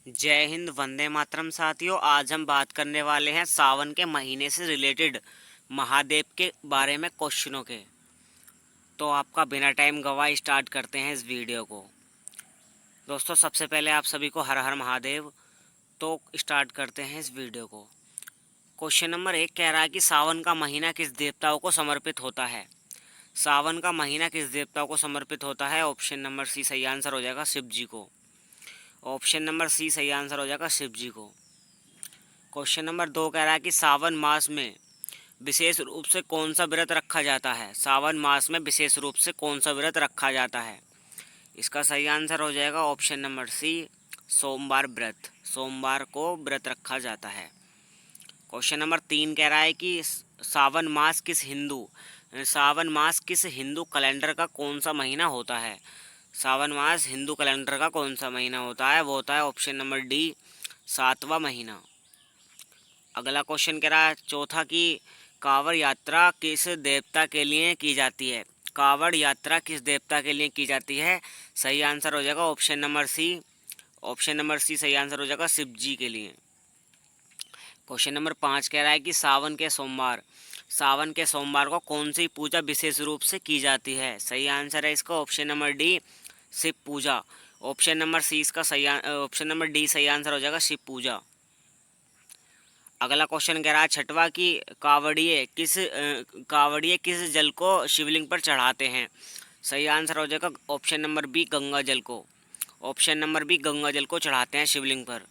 जय हिंद, वंदे मातरम साथियों। आज हम बात करने वाले हैं सावन के महीने से रिलेटेड महादेव के बारे में क्वेश्चनों के। तो आपका बिना टाइम गवाए स्टार्ट करते हैं इस वीडियो को। दोस्तों, सबसे पहले आप सभी को हर हर महादेव। तो स्टार्ट करते हैं इस वीडियो को। क्वेश्चन नंबर 1 कह रहा है कि सावन का महीना किस देवताओं को समर्पित होता है। सावन का महीना किस देवताओं को समर्पित होता है। ऑप्शन नंबर सी सही आंसर हो जाएगा शिव जी को। ऑप्शन नंबर सी सही आंसर हो जाएगा शिव जी को। क्वेश्चन नंबर 2 कह रहा है कि सावन मास में विशेष रूप से कौन सा व्रत रखा जाता है। सावन मास में विशेष रूप से कौन सा व्रत रखा जाता है। इसका सही आंसर हो जाएगा ऑप्शन नंबर सी सोमवार व्रत। सोमवार को व्रत रखा जाता है। क्वेश्चन नंबर 3 कह रहा है कि सावन मास किस हिंदू कैलेंडर का कौन सा महीना होता है। सावन मास हिंदू कैलेंडर का कौन सा महीना होता है। वो होता है ऑप्शन नंबर डी सातवां महीना। अगला क्वेश्चन कह रहा है चौथा कि कांवड़ यात्रा किस देवता के लिए की जाती है। कांवड़ यात्रा किस देवता के लिए की जाती है। सही आंसर हो जाएगा option number C. Option number C सही आंसर हो जाएगा शिव जी के लिए। क्वेश्चन नंबर 5 कह रहा है कि सावन के सोमवार को कौन सी पूजा विशेष रूप से की जाती है। सही आंसर है इसका ऑप्शन नंबर डी शिव पूजा। ऑप्शन नंबर डी सही आंसर हो जाएगा शिव पूजा। अगला क्वेश्चन कह रहा है छठवा कि कावड़िए किस जल को शिवलिंग पर चढ़ाते हैं। सही आंसर हो जाएगा ऑप्शन नंबर बी गंगा जल को। ऑप्शन नंबर बी गंगा जल को चढ़ाते हैं शिवलिंग पर।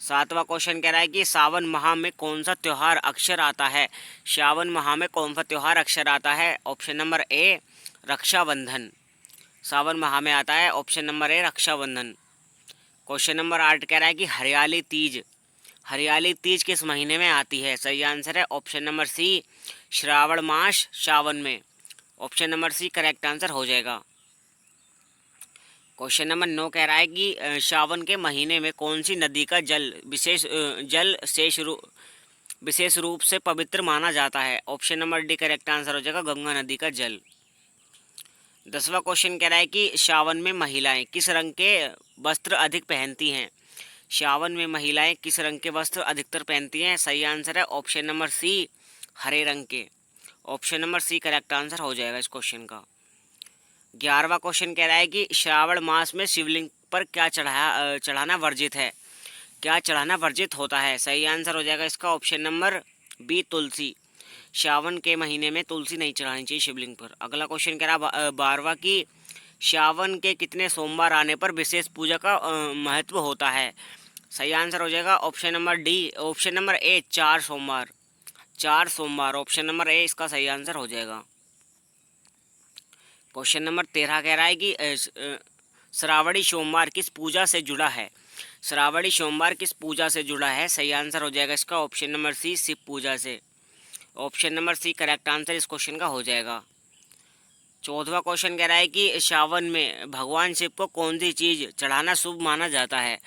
सातवां क्वेश्चन कह रहा है कि सावन माह में कौन सा त्यौहार अक्षर आता है। सावन माह में कौन सा त्यौहार अक्षर आता है। Option number A Rakshabandhan. सावन माह में आता है option number A Rakshabandhan. Question number 8 कह रहा है कि हरियाली तीज किस महीने में आती है। सही आंसर है ऑप्शन नंबर सी श्रावण मास सावन में। Option number C correct answer हो जाएगा। क्वेश्चन नंबर 9 कह रहा है कि सावन के महीने में कौन सी नदी का विशेष रूप से पवित्र माना जाता है। Option number D correct answer हो जाएगा गंगा नदी का जल। 10वां क्वेश्चन कह रहा है कि सावन में महिलाएं किस रंग के वस्त्र अधिक पहनती हैं। सावन में महिलाएं किस रंग के वस्त्र अधिकतर पहनती हैं। सही आंसर है ऑप्शन नंबर सी हरे रंग के। Option number C correct answer हो जाएगा इस क्वेश्चन का। 11वां क्वेश्चन कह रहा है कि श्रावण मास में शिवलिंग पर क्या चढ़ाना वर्जित है। क्या चढ़ाना वर्जित होता है। सही आंसर हो जाएगा इसका ऑप्शन नंबर बी तुलसी। सावन के महीने में तुलसी नहीं चढ़ानी चाहिए शिवलिंग पर। अगला क्वेश्चन कह रहा है 12वां की सावन के कितने सोमवार आने पर विशेष पूजा का महत्व होता है। सही आंसर हो जाएगा ऑप्शन नंबर ए 4 सोमवार। ऑप्शन नंबर ए इसका सही आंसर हो जाएगा। क्वेश्चन नंबर 13 कह रहा है कि श्रावणी सोमवार किस पूजा से जुड़ा है। श्रावणी सोमवार किस पूजा से जुड़ा है। सही आंसर हो जाएगा इसका option number C Shiv puja से। Option number C correct answer इस क्वेश्चन का हो जाएगा। 14वां क्वेश्चन कह रहा है कि सावन में भगवान शिव को कौन सी चीज़ चढ़ाना शुभ माना जाता है।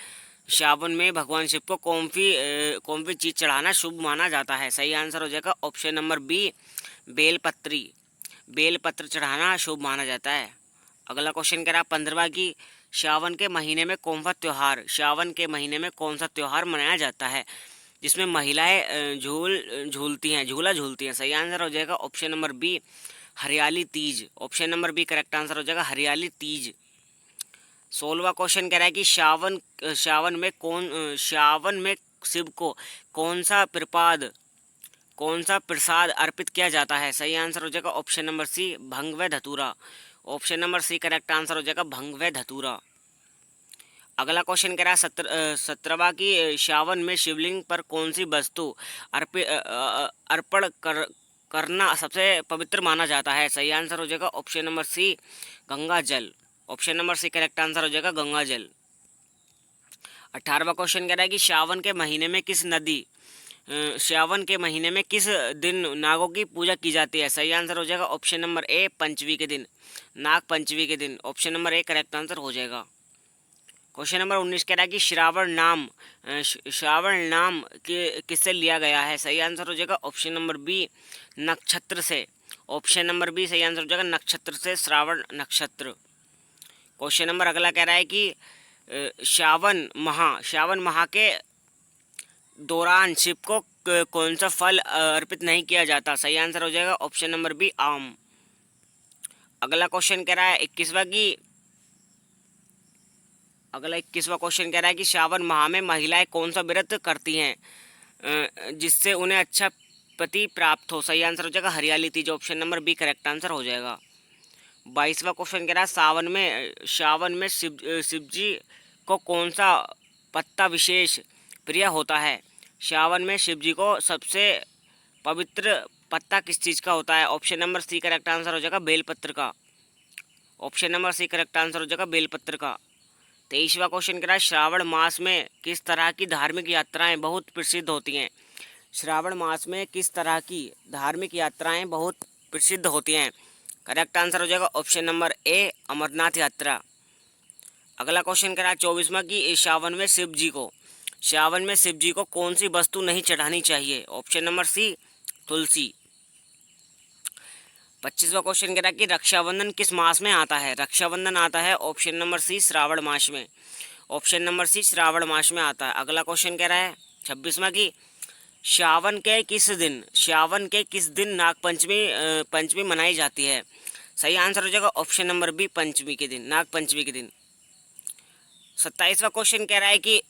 सावन में भगवान शिव को कौन सी चीज़ चढ़ाना शुभ माना जाता है। सही आंसर हो जाएगा ऑप्शन नंबर बी बेलपत्र चढ़ाना शुभ माना जाता है। अगला क्वेश्चन कह रहा है 15वां की सावन के महीने में कौन सा त्यौहार मनाया जाता है जिसमें महिलाएं झूला झूलती हैं। सही आंसर हो जाएगा option number B Hariyali Teej. Option number B correct answer हो जाएगा हरियाली तीज। 16वां क्वेश्चन कह रहा है कि सावन में शिव को कौन सा प्रसाद अर्पित किया जाता है। सही आंसर हो जाएगा ऑप्शन नंबर सी भंग व धतूरा। Option number C correct answer हो जाएगा भंग व धतूरा। अगला क्वेश्चन कह रहा है 17वां की सावन में शिवलिंग पर कौन सी वस्तु अर्पण करना सबसे पवित्र माना जाता है। सही आंसर हो जाएगा ऑप्शन नंबर सी गंगा जल। Option number C correct answer हो जाएगा गंगा जल। 18वां क्वेश्चन कह रहा है कि सावन के महीने में किस दिन नागों की पूजा की जाती है। सही आंसर हो जाएगा ऑप्शन नंबर ए पंचमी के दिन, नाग पंचमी के दिन। Option number A correct answer हो जाएगा। क्वेश्चन नंबर 19 कह रहा है कि श्रावण नाम किससे लिया गया है। सही आंसर हो जाएगा ऑप्शन नंबर बी नक्षत्र से। ऑप्शन नंबर बी सही आंसर हो जाएगा नक्षत्र से, श्रावण नक्षत्र। क्वेश्चन नंबर अगला कह रहा है कि श्रावण माह के दौरान शिव को कौन सा फल अर्पित नहीं किया जाता? सही आंसर हो जाएगा ऑप्शन नंबर बी, आम। अगला क्वेश्चन कह रहा है 21वां क्वेश्चन कह रहा है कि श्रावण माह में महिलाएं कौन सा व्रत करती हैं जिससे उन्हें अच्छा पति प्राप्त हो? सही आंसर हो जाएगा Hariyali Teej, option number B correct answer हो जाएगा। 22वां क्वेश्चन कह रहा है श्रावण में शिव जी को कौन सा पत्ता विशेष प्रिय होता है? श्रावण में शिव जी को सबसे पवित्र पत्ता किस चीज़ का होता है? Option number C correct answer हो जाएगा बेलपत्र का, option number C correct answer हो जाएगा बेलपत्र का। 23वां क्वेश्चन कह रहा है श्रावण मास में किस तरह की धार्मिक यात्राएं बहुत प्रसिद्ध होती हैं? श्रावण मास में किस तरह की धार्मिक यात्राएं बहुत प्रसिद्ध होती हैं? करेक्ट आंसर हो जाएगा ऑप्शन नंबर ए अमरनाथ यात्रा। अगला क्वेश्चन कह रहा है 24वां की श्रावण में शिव जी को कौन सी वस्तु नहीं चढ़ानी चाहिए? ऑप्शन नंबर सी तुलसी। 25वां क्वेश्चन कह रहा है कि रक्षाबंधन किस मास में आता है? रक्षाबंधन आता है ऑप्शन नंबर सी श्रावण मास में, ऑप्शन नंबर सी श्रावण मास में आता है। अगला क्वेश्चन कह रहा है 26वां की श्रावण के किस दिन पंचमी मनाई जाती है? सही आंसर हो जाएगा ऑप्शन नंबर बी पंचमी के दिन, नाग पंचमी के दिन। 27वां क्वेश्चन कह रहा है कि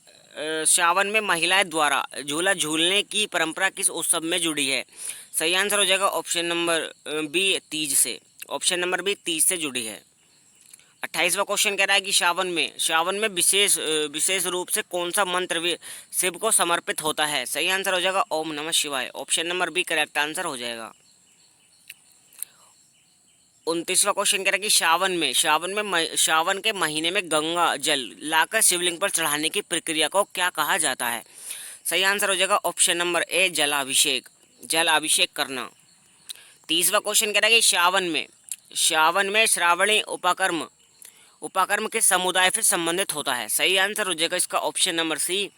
श्रावण में महिलाएं द्वारा झूला झूलने की परंपरा किस उत्सव में जुड़ी है? सही आंसर हो जाएगा ऑप्शन नंबर बी तीज से, ऑप्शन नंबर बी तीज से जुड़ी है। 28वां क्वेश्चन कह रहा है कि श्रावण में विशेष रूप से कौन सा मंत्र शिव को समर्पित होता है? सही आंसर हो जाएगा ओम नमः शिवाय, option number B correct answer हो जाएगा। 29वां क्वेश्चन कह रहा है कि श्रावण के महीने में गंगा जल लाकर शिवलिंग पर चढ़ाने की प्रक्रिया को क्या कहा जाता है? सही आंसर हो जाएगा ऑप्शन नंबर ए जल अभिषेक करना। 30वां क्वेश्चन कह रहा है कि श्रावण में श्रावणी उपकर्म के समुदाय से संबंधित होता है? सही आंसर हो जाएगा इसका ऑप्शन नंबर सी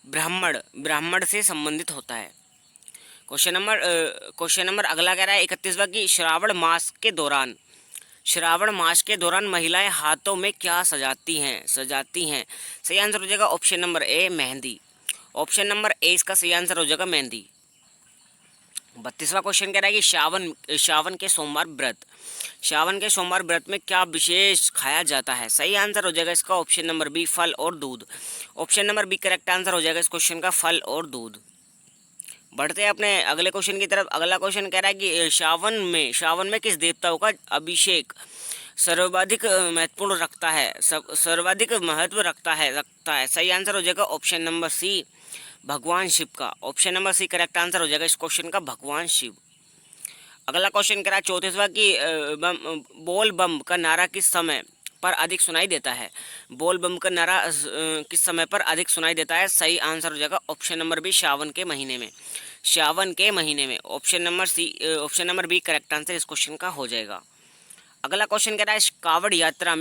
ब्राह्मण से संबंधित होता है। क्वेश्चन नंबर अगला कह रहा है 31वां की श्रावण मास के दौरान महिलाएं हाथों में क्या सजाती हैं? सही आंसर हो जाएगा ऑप्शन नंबर ए मेहंदी, ऑप्शन नंबर ए इसका सही आंसर हो जाएगा मेहंदी। 32वां क्वेश्चन कह रहा है कि श्रावण के सोमवार व्रत में क्या विशेष खाया जाता है? सही आंसर हो जाएगा इसका ऑप्शन नंबर बी फल और दूध, option number B correct answer हो जाएगा इस क्वेश्चन का फल और दूध। बढ़ते हैं अपने अगले क्वेश्चन की तरफ। अगला क्वेश्चन कह रहा है कि श्रावण में किस देवताओं का अभिषेक सर्वाधिक महत्व रखता है? सही आंसर हो जाएगा ऑप्शन नंबर सी भगवान शिव का, option number C correct answer हो जाएगा इस क्वेश्चन का भगवान शिव। अगला क्वेश्चन कह रहा है 34वां की बोल बम का नारा किस समय पर अधिक सुनाई देता है? बोल बम का नारा किस समय पर अधिक सुनाई देता है? सही आंसर हो जाएगा ऑप्शन नंबर बी श्रावण के महीने में, option number B correct answer इस क्वेश्चन का हो जाएगा। अगला क्वेश्चन कह रहा है कावड़ यात्रा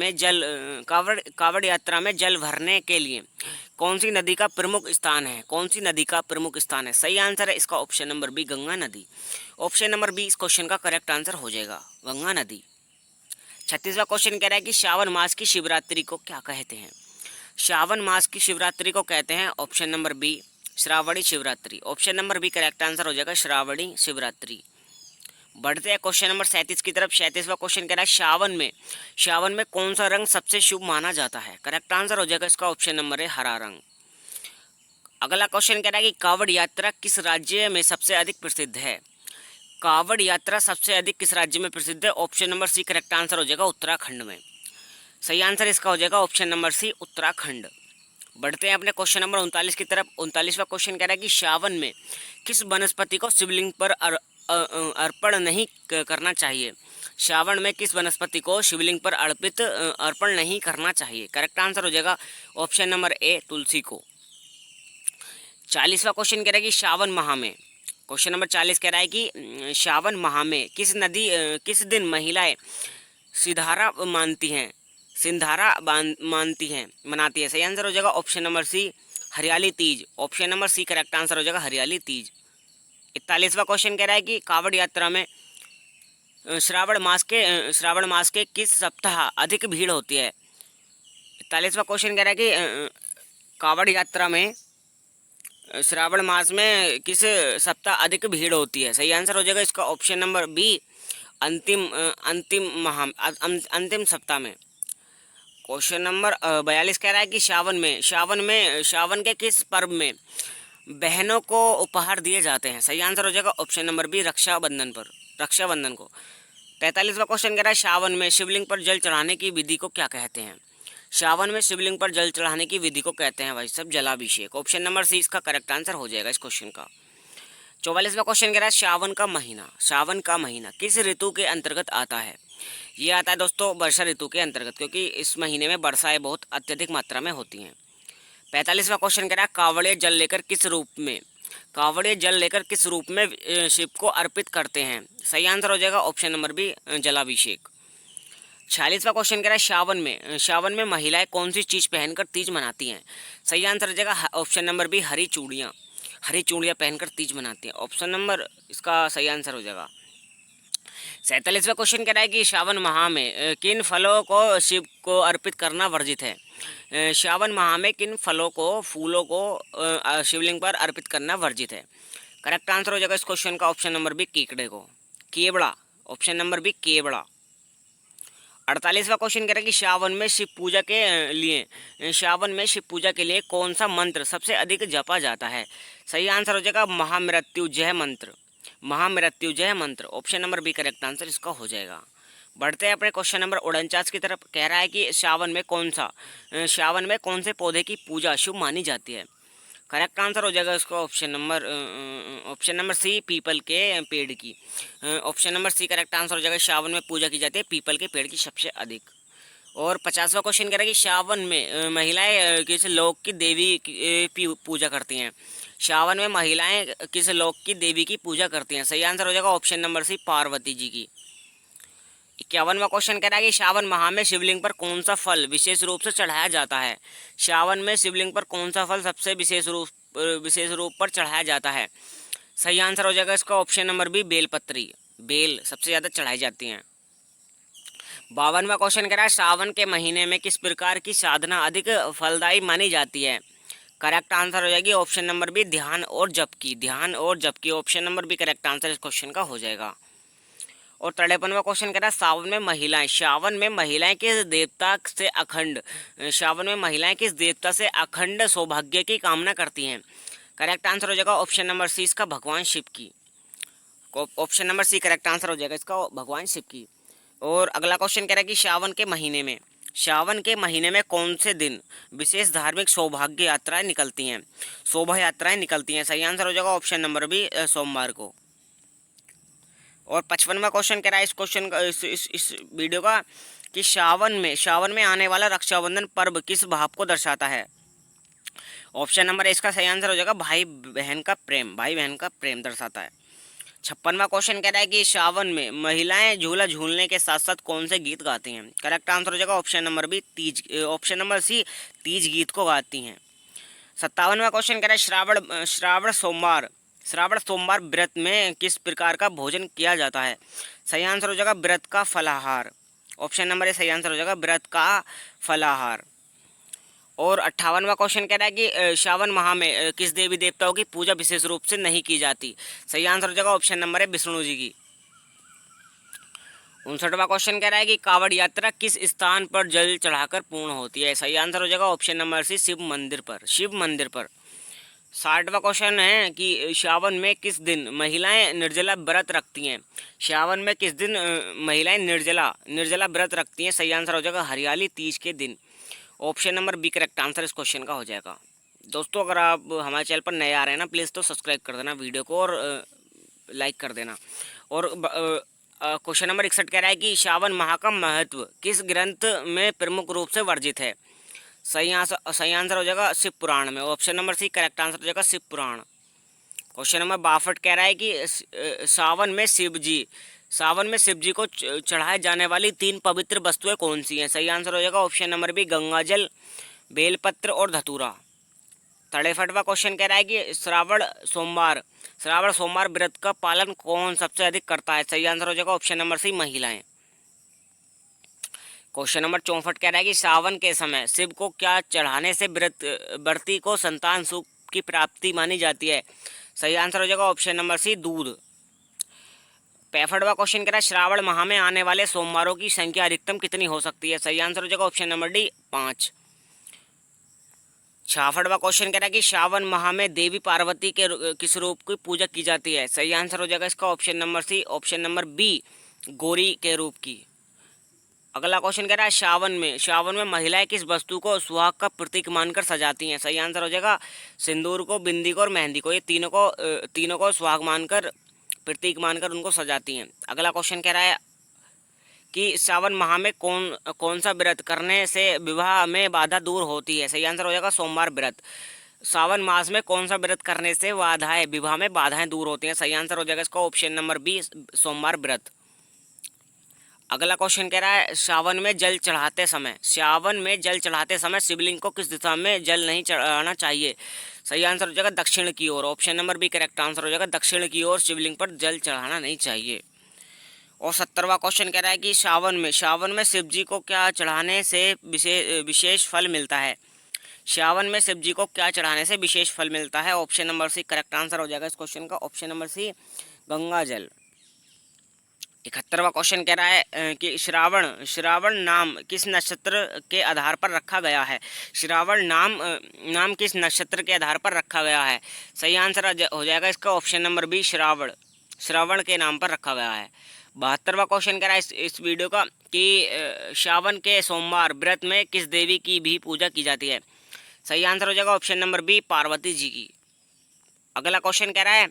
में जल भरने के लिए कौन सी नदी का प्रमुख स्थान है? सही आंसर है इसका ऑप्शन नंबर बी गंगा नदी, ऑप्शन नंबर बी इस क्वेश्चन का करेक्ट आंसर हो जाएगा गंगा नदी। 36वां क्वेश्चन कह रहा है कि श्रावण मास की शिवरात्रि को क्या कहते हैं? श्रावण मास की शिवरात्रि को कहते हैं option number B Shravani Shivratri, option number B correct answer हो जाएगा श्रावणी शिवरात्रि। बढ़ते हैं क्वेश्चन नंबर 37 की तरफ। 37वां क्वेश्चन कह रहा है श्रावण में कौन सा रंग सबसे शुभ माना जाता है? करेक्ट आंसर हो जाएगा इसका ऑप्शन नंबर है हरा रंग। अगला क्वेश्चन कह रहा है कि कावड़ यात्रा किस राज्य में सबसे अधिक प्रसिद्ध है? कावड़ यात्रा सबसे अधिक किस राज्य में प्रसिद्ध है? Option number C correct answer हो जाएगा उत्तराखंड में। सही आंसर इसका हो जाएगा ऑप्शन नंबर सी उत्तराखंड। बढ़ते हैं अपने क्वेश्चन नंबर 39 की तरफ। 39वां क्वेश्चन कह रहा है कि श्रावण में किस वनस्पति को शिवलिंग पर अर्पण नहीं करना चाहिए? श्रावण में किस वनस्पति को शिवलिंग पर अर्पण नहीं करना चाहिए? करेक्ट आंसर हो जाएगा ऑप्शन नंबर ए तुलसी को। 40वां क्वेश्चन कह रहा है कि क्वेश्चन नंबर 40 कह रहा है कि श्रावण माह में किस दिन महिलाएं मनाती है? सही आंसर हो जाएगा option number C Hariyali Teej, option number C correct answer हो जाएगा हरियाली तीज। 41वां क्वेश्चन कह रहा है कि कावड़ यात्रा में श्रावण मास के किस सप्ताह अधिक भीड़ होती है? 41वां क्वेश्चन कह रहा है कि कावड़ यात्रा में श्रावण मास में किस सप्ताह अधिक भीड़ होती है? सही आंसर हो जाएगा इसका ऑप्शन नंबर बी, अंतिम सप्ताह में। क्वेश्चन नंबर 42 कह रहा है कि श्रावण के किस पर्व में बहनों को उपहार दिए जाते हैं? सही आंसर हो जाएगा ऑप्शन नंबर बी, रक्षाबंधन को। 43वां क्वेश्चन कह रहा है श्रावण में शिवलिंग पर जल चढ़ाने की विधि को क्या कहते हैं? श्रावण में शिवलिंग पर जल चढ़ाने की विधि को कहते हैं भाई सब जलाभिषेक। ऑप्शन नंबर सी इसका करेक्ट आंसर हो जाएगा इस क्वेश्चन का। 44वां क्वेश्चन कह रहा है श्रावण का महीना किस ऋतु के अंतर्गत आता है? ये आता है दोस्तों वर्षा ऋतु के अंतर्गत, क्योंकि इस महीने में वर्षाएं बहुत अत्यधिक मात्रा में होती हैं। 45वां क्वेश्चन कह रहा है कावड़े जल लेकर किस रूप में शिव को अर्पित करते हैं? सही आंसर हो जाएगा ऑप्शन नंबर बी, जलाभिषेक। 46वां क्वेश्चन कह रहा है श्रावण में महिलाएं कौन सी चीज़ पहनकर तीज मनाती हैं? सही आंसर हो जाएगा ऑप्शन नंबर बी, हरी चूड़ियाँ पहनकर तीज मनाती हैं। ऑप्शन नंबर इसका सही आंसर हो जाएगा। 47वां क्वेश्चन कह रहा है कि श्रावण माह में किन फलों को शिव को अर्पित करना वर्जित है? श्रावण माह में किन फूलों को शिवलिंग पर अर्पित करना वर्जित है? करेक्ट आंसर हो जाएगा इस क्वेश्चन का ऑप्शन नंबर बी, केवड़ा। ऑप्शन नंबर बी, केवड़ा। 48वां क्वेश्चन कह रहा है कि श्रावण में शिव पूजा के लिए कौन सा मंत्र सबसे अधिक जपा जाता है? सही आंसर हो जाएगा महामृत्युंजय मंत्र। Option number B correct answer इसका हो जाएगा। बढ़ते हैं अपने क्वेश्चन नंबर 49 की तरफ। कह रहा है कि श्रावण में कौन से पौधे की पूजा शुभ मानी जाती है? करेक्ट आंसर हो जाएगा इसका ऑप्शन नंबर सी, पीपल के पेड़ की। Option number C correct answer हो जाएगा। श्रावण में पूजा की जाती है पीपल के पेड़ की सबसे अधिक। और 50वां क्वेश्चन कह रहा है कि श्रावण में महिलाएं किस लोक की देवी की पूजा करती हैं? श्रावण में महिलाएं किस लोक की देवी की पूजा करती हैं? सही आंसर हो जाएगा ऑप्शन नंबर सी, पार्वती जी की। 51वां क्वेश्चन कह रहा है कि श्रावण माह में शिवलिंग पर कौन सा फल विशेष रूप से चढ़ाया जाता है? श्रावण में शिवलिंग पर कौन सा फल सबसे विशेष रूप पर चढ़ाया जाता है? सही आंसर हो जाएगा इसका ऑप्शन नंबर बी, बेल सबसे ज़्यादा चढ़ाई जाती हैं। 52वां क्वेश्चन कह रहा है श्रावण के महीने में किस प्रकार की साधना अधिक फलदायी मानी जाती है? करेक्ट आंसर हो जाएगी ऑप्शन नंबर बी, ध्यान और जप की। Option number B correct answer इस क्वेश्चन का हो जाएगा। और 53वां क्वेश्चन कह रहा है श्रावण में महिलाएं किस देवता से अखंड सौभाग्य की कामना करती हैं? करेक्ट आंसर हो जाएगा ऑप्शन नंबर सी इसका, भगवान शिव की। Option number C correct answer हो जाएगा इसका, भगवान शिव की। और अगला क्वेश्चन कह रहा है कि श्रावण के महीने में कौन से दिन विशेष धार्मिक शोभा यात्राएं निकलती हैं? सही आंसर हो जाएगा ऑप्शन नंबर बी, सोमवार को। और 55वां क्वेश्चन कह रहा है इस वीडियो का कि श्रावण में आने वाला रक्षाबंधन पर्व किस भाव को दर्शाता है? ऑप्शन नंबर ए इसका सही आंसर हो जाएगा, भाई बहन का प्रेम दर्शाता है। 56वां क्वेश्चन कह रहा है कि श्रावण में महिलाएं झूला झूलने के साथ साथ कौन से गीत गाती हैं? करेक्ट आंसर हो जाएगा ऑप्शन नंबर सी, तीज गीत को गाती हैं। 57वां क्वेश्चन कह रहा है श्रावण सोमवार व्रत में किस प्रकार का भोजन किया जाता है? सही आंसर हो जाएगा व्रत का फलाहार। ऑप्शन नंबर ए सही आंसर हो जाएगा, व्रत का फलाहार। और 58वां क्वेश्चन कह रहा है कि श्रावण माह में किस देवी देवताओं की पूजा विशेष रूप से नहीं की जाती? सही आंसर हो जाएगा ऑप्शन नंबर है, विष्णु जी की। 59वां क्वेश्चन कह रहा है कि कावड़ यात्रा किस स्थान पर जल चढ़ाकर पूर्ण होती है? सही आंसर हो जाएगा ऑप्शन नंबर सी, शिव मंदिर पर। 60वां क्वेश्चन है कि श्रावण में किस दिन महिलाएं निर्जला व्रत रखती हैं? श्रावण में किस दिन महिलाएं निर्जला व्रत रखती हैं? सही आंसर हो जाएगा हरियाली तीज के दिन। Option number B correct answer इस क्वेश्चन का हो जाएगा। दोस्तों अगर आप हमारे चैनल पर नए आ रहे हैं ना, प्लीज़ तो सब्सक्राइब कर देना वीडियो को और लाइक कर देना। और क्वेश्चन नंबर 61 कह रहा है कि श्रावण माह का महत्व किस ग्रंथ में प्रमुख रूप से वर्जित है? सही आंसर हो जाएगा शिव पुराण में। Option number C correct answer हो जाएगा शिव पुराण। क्वेश्चन नंबर 62 कह रहा है कि सावन में शिव जी को चढ़ाए जाने वाली 3 पवित्र वस्तुएं कौन सी हैं? सही आंसर हो जाएगा ऑप्शन नंबर बी, गंगाजल, बेलपत्र और धतूरा। 63वां क्वेश्चन कह रहा है कि श्रावण सोमवार व्रत का पालन कौन सबसे अधिक करता है? सही आंसर हो जाएगा ऑप्शन नंबर सी, महिलाएं। क्वेश्चन नंबर 64 कह रहा है कि सावन के समय शिव को क्या चढ़ाने से व्रती को संतान सुख की प्राप्ति मानी जाती है? सही आंसर हो जाएगा ऑप्शन नंबर सी, दूध। 65वां क्वेश्चन कह रहा है श्रावण माह में आने वाले सोमवारों की संख्या अधिकतम कितनी हो सकती है? सही आंसर हो जाएगा ऑप्शन नंबर डी, 5। 66वां क्वेश्चन कह रहा है कि श्रावण माह में देवी पार्वती के किस रूप की पूजा की जाती है? सही आंसर हो जाएगा इसका option number C, option number B, Gauri के रूप की। अगला क्वेश्चन कह रहा है श्रावण में महिलाएं किस वस्तु को सुहाग का प्रतीक मानकर सजाती हैं? सही आंसर हो जाएगा सिंदूर को, बिंदी को और मेहंदी को। ये तीनों को सुहाग मानकर, प्रतीक मानकर उनको सजाती हैं। अगला क्वेश्चन कह रहा है कि श्रावण माह में कौन सा व्रत करने से विवाह में बाधा दूर होती है? सही आंसर हो जाएगा सोमवार व्रत। सावन मास में कौन सा व्रत करने से विवाह में बाधाएं दूर होती हैं? सही आंसर हो जाएगा इसका ऑप्शन नंबर बी, सोमवार व्रत। अगला क्वेश्चन कह रहा है श्रावण में जल चढ़ाते समय शिवलिंग को किस दिशा में जल नहीं चढ़ाना चाहिए? सही आंसर हो जाएगा दक्षिण की ओर। Option number B correct answer हो जाएगा, दक्षिण की ओर शिवलिंग पर जल चढ़ाना नहीं चाहिए। और 70वां क्वेश्चन कह रहा है कि श्रावण में शिव जी को क्या चढ़ाने से विशेष फल मिलता है? श्रावण में शिव जी को क्या चढ़ाने से विशेष फल मिलता है? Option number C correct answer हो जाएगा इस क्वेश्चन का, ऑप्शन नंबर सी, गंगा जल। 71वां क्वेश्चन कह रहा है कि श्रावण नाम किस नक्षत्र के आधार पर रखा गया है? श्रावण नाम किस नक्षत्र के आधार पर रखा गया है? सही आंसर हो जाएगा इसका ऑप्शन नंबर बी, श्रावण के नाम पर रखा गया है। 72वां क्वेश्चन कह रहा है इस वीडियो का कि श्रावण के सोमवार व्रत में किस देवी की भी पूजा की जाती है? सही आंसर हो जाएगा option number B, Parvati ji की। अगला क्वेश्चन कह रहा है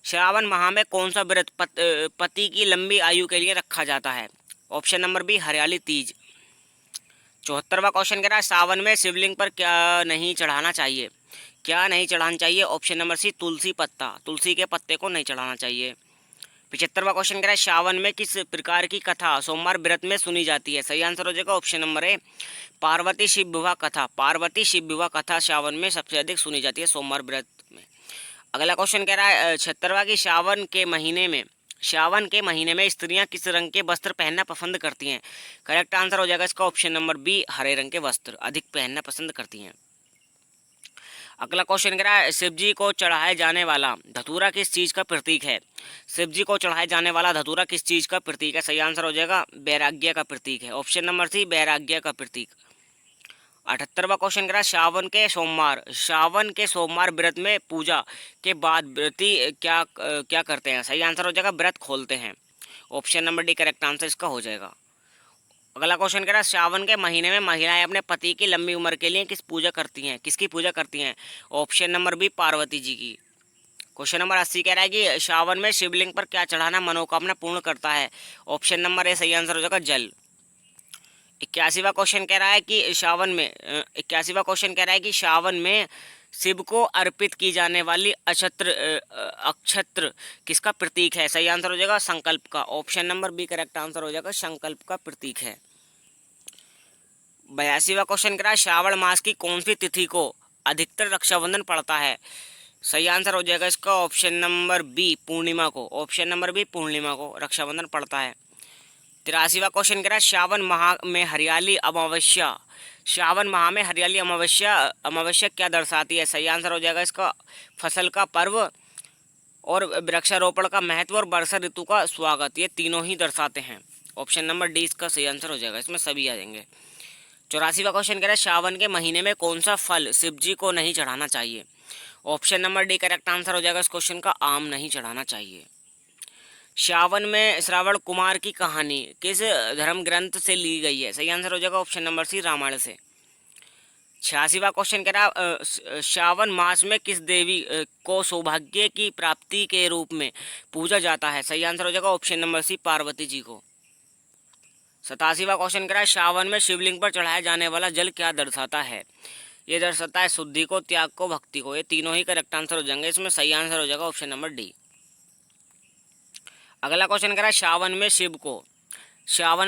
श्रावण माह में कौन सा व्रत पति की लंबी आयु के लिए रखा जाता है? Option number B, Hariyali Teej. 74वां question कह रहा है सावन में शिवलिंग पर क्या नहीं चढ़ाना चाहिए? ऑप्शन नंबर सी, तुलसी के पत्ते को नहीं चढ़ाना चाहिए। 75वां क्वेश्चन कह रहा है श्रावण में किस प्रकार की कथा सोमवार व्रत में सुनी जाती है? सही आंसर हो जाएगा option number A, Parvati Shiv विवाह कथा श्रावण में सबसे अधिक सुनी जाती है सोमवार व्रत में। अगला क्वेश्चन कह रहा है 76वां कि श्रावण के महीने में स्त्रियां किस रंग के वस्त्र पहनना पसंद करती हैं? करेक्ट आंसर हो जाएगा इसका ऑप्शन नंबर बी, हरे रंग के वस्त्र अधिक पहनना पसंद करती हैं। अगला क्वेश्चन कह रहा है शिव जी को चढ़ाए जाने वाला धतूरा किस चीज़ का प्रतीक है? शिव जी को चढ़ाए जाने वाला धतूरा किस चीज़ का प्रतीक है? सही आंसर हो जाएगा वैराग्य का प्रतीक है, ऑप्शन नंबर सी, वैराग्य का प्रतीक। 78वां क्वेश्चन कह रहा है श्रावण के सोमवार व्रत में पूजा के बाद व्रती क्या करते हैं? सही आंसर हो जाएगा व्रत खोलते हैं, option number D correct answer इसका हो जाएगा। अगला क्वेश्चन कह रहा है श्रावण के महीने में महिलाएं अपने पति की लंबी उम्र के लिए किसकी पूजा करती हैं? Option number B, Parvati ji की। क्वेश्चन नंबर 80 कह रहा है कि श्रावण में शिवलिंग पर क्या चढ़ाना मनोकामना पूर्ण करता है? ऑप्शन नंबर ए सही आंसर हो जाएगा जल। 81वां क्वेश्चन कह रहा है कि श्रावण में शिव को अर्पित की जाने वाली अक्षत्र किसका प्रतीक है? सही आंसर हो जाएगा संकल्प का, option number B correct answer हो जाएगा, संकल्प का प्रतीक है। 82वां क्वेश्चन कह रहा है श्रावण मास की कौन सी तिथि को अधिकतर रक्षाबंधन पड़ता है? सही आंसर हो जाएगा इसका ऑप्शन नंबर बी, पूर्णिमा को, ऑप्शन नंबर बी, पूर्णिमा को रक्षाबंधन पड़ता है। 83वां क्वेश्चन कह रहा है श्रावण माह में हरियाली अमावस्या क्या दर्शाती है? सही आंसर हो जाएगा इसका फसल का पर्व और वृक्षारोपण का महत्व और वर्षा ऋतु का स्वागत, ये तीनों ही दर्शाते हैं, ऑप्शन नंबर डी इसका सही आंसर हो जाएगा, इसमें सभी आ जाएंगे। 84वां क्वेश्चन कह रहा है श्रावण के महीने में कौन सा फल शिव जी को नहीं चढ़ाना चाहिए? Option number D correct answer हो जाएगा इस क्वेश्चन का, आम नहीं चढ़ाना चाहिए। श्रावण कुमार की कहानी किस धर्म ग्रंथ से ली गई है? सही आंसर हो जाएगा ऑप्शन नंबर सी, रामायण से। 86वां क्वेश्चन कह रहा श्रावण मास में किस देवी को सौभाग्य की प्राप्ति के रूप में पूजा जाता है? सही आंसर हो जाएगा ऑप्शन नंबर सी, पार्वती जी को। 87वां क्वेश्चन कह रहा है श्रावण में शिवलिंग पर चढ़ाया जाने वाला जल क्या दर्शाता है? ये दर्शाता है शुद्धि को, त्याग को, भक्ति को, ये तीनों ही करेक्ट आंसर हो जाएंगे, इसमें सही आंसर हो जाएगा ऑप्शन नंबर डी। अगला क्वेश्चन कह रहा है श्रावण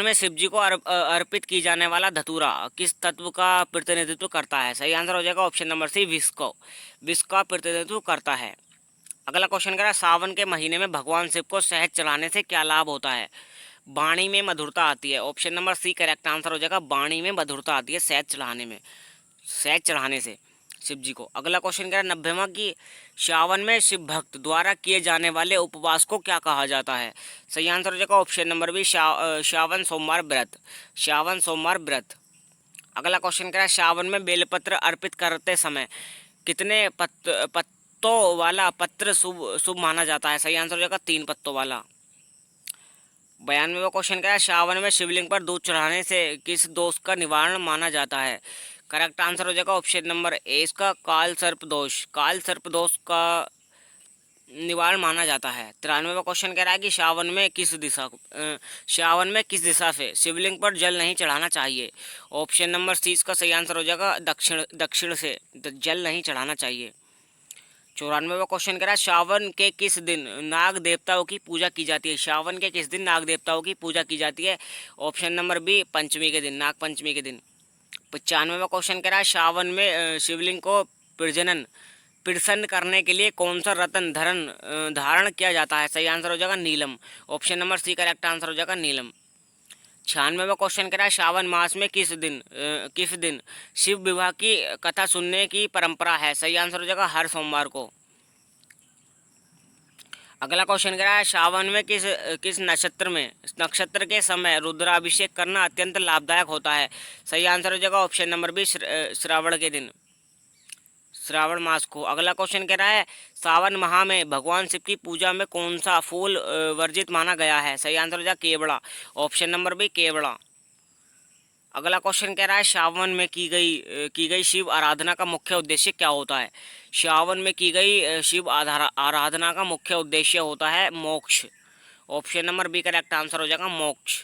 में शिव जी को अर्पित की जाने वाला धतूरा किस तत्व का प्रतिनिधित्व करता है? सही आंसर हो जाएगा ऑप्शन नंबर सी, विष का प्रतिनिधित्व करता है। अगला क्वेश्चन कह रहा है सावन के महीने में भगवान शिव को शहद चढ़ाने से क्या लाभ होता है? वाणी में मधुरता आती है। Option number C correct answer हो जाएगा, वाणी में मधुरता आती है शहद चढ़ाने में, शहद चढ़ाने से शिव जी को। अगला क्वेश्चन कह रहा है 90वां कि श्रावण में शिव भक्त द्वारा किए जाने वाले उपवास को क्या कहा जाता है। सही आंसर हो जाएगा ऑप्शन नंबर बी श्रावण सोमवार व्रत, श्रावण सोमवार व्रत। अगला क्वेश्चन कह रहा है श्रावण में बेलपत्र अर्पित करते समय कितने पत्तों वाला पत्र शुभ शुभ माना जाता है। सही आंसर हो जाएगा 3 पत्तों वाला। 92वां क्वेश्चन क्या है श्रावण में शिवलिंग पर दूध चढ़ाने से किस दोष का निवारण माना जाता है। करेक्ट आंसर हो जाएगा ऑप्शन नंबर ए इसका काल सर्प दोष, काल सर्प दोष का निवारण माना जाता है। 93वां क्वेश्चन कह रहा है कि श्रावण में किस दिशा से शिवलिंग पर जल नहीं चढ़ाना चाहिए। ऑप्शन नंबर सी इसका सही आंसर हो जाएगा दक्षिण से जल नहीं चढ़ाना चाहिए। 94वां क्वेश्चन कह रहा है श्रावण के किस दिन नाग देवताओं की पूजा की जाती है। श्रावण के किस दिन नाग देवताओं की पूजा की जाती है। ऑप्शन नंबर बी पंचमी के दिन, नाग पंचमी के दिन। 95वां क्वेश्चन कह रहा है श्रावण में शिवलिंग को प्रसन्न करने के लिए कौन सा रत्न धारण किया जाता है। सही आंसर हो जाएगा नीलम, option number C correct answer हो जाएगा नीलम। 96वां क्वेश्चन कह रहा है श्रावण मास में किस दिन शिव विवाह की कथा सुनने की परंपरा है। सही आंसर हो जाएगा हर सोमवार को। अगला क्वेश्चन कह रहा है श्रावण में किस नक्षत्र के समय रुद्राभिषेक करना अत्यंत लाभदायक होता है। सही आंसर हो जाएगा ऑप्शन नंबर बी श्रावण के दिन, श्रावण मास को। अगला क्वेश्चन कह रहा है सावन माह में भगवान शिव की पूजा में कौन सा फूल वर्जित माना गया है। सही आंसर हो जाएगा केवड़ा, ऑप्शन नंबर बी केवड़ा। अगला क्वेश्चन कह रहा है श्रावण में की गई शिव आराधना का मुख्य उद्देश्य क्या होता है। श्रावण में की गई शिव आराधना का मुख्य उद्देश्य होता है मोक्ष, option number B correct answer हो जाएगा मोक्ष।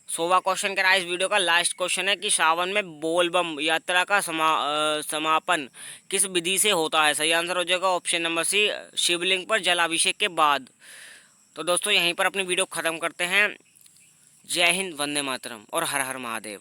100वां क्वेश्चन कह रहा है इस वीडियो का लास्ट क्वेश्चन है कि श्रावण में बोलबम यात्रा का समापन किस विधि से होता है। सही आंसर हो जाएगा ऑप्शन नंबर सी शिवलिंग पर जलाभिषेक के बाद। तो दोस्तों यहीं पर अपनी वीडियो ख़त्म करते हैं। जय हिंद, वंदे मातरम और हर हर महादेव।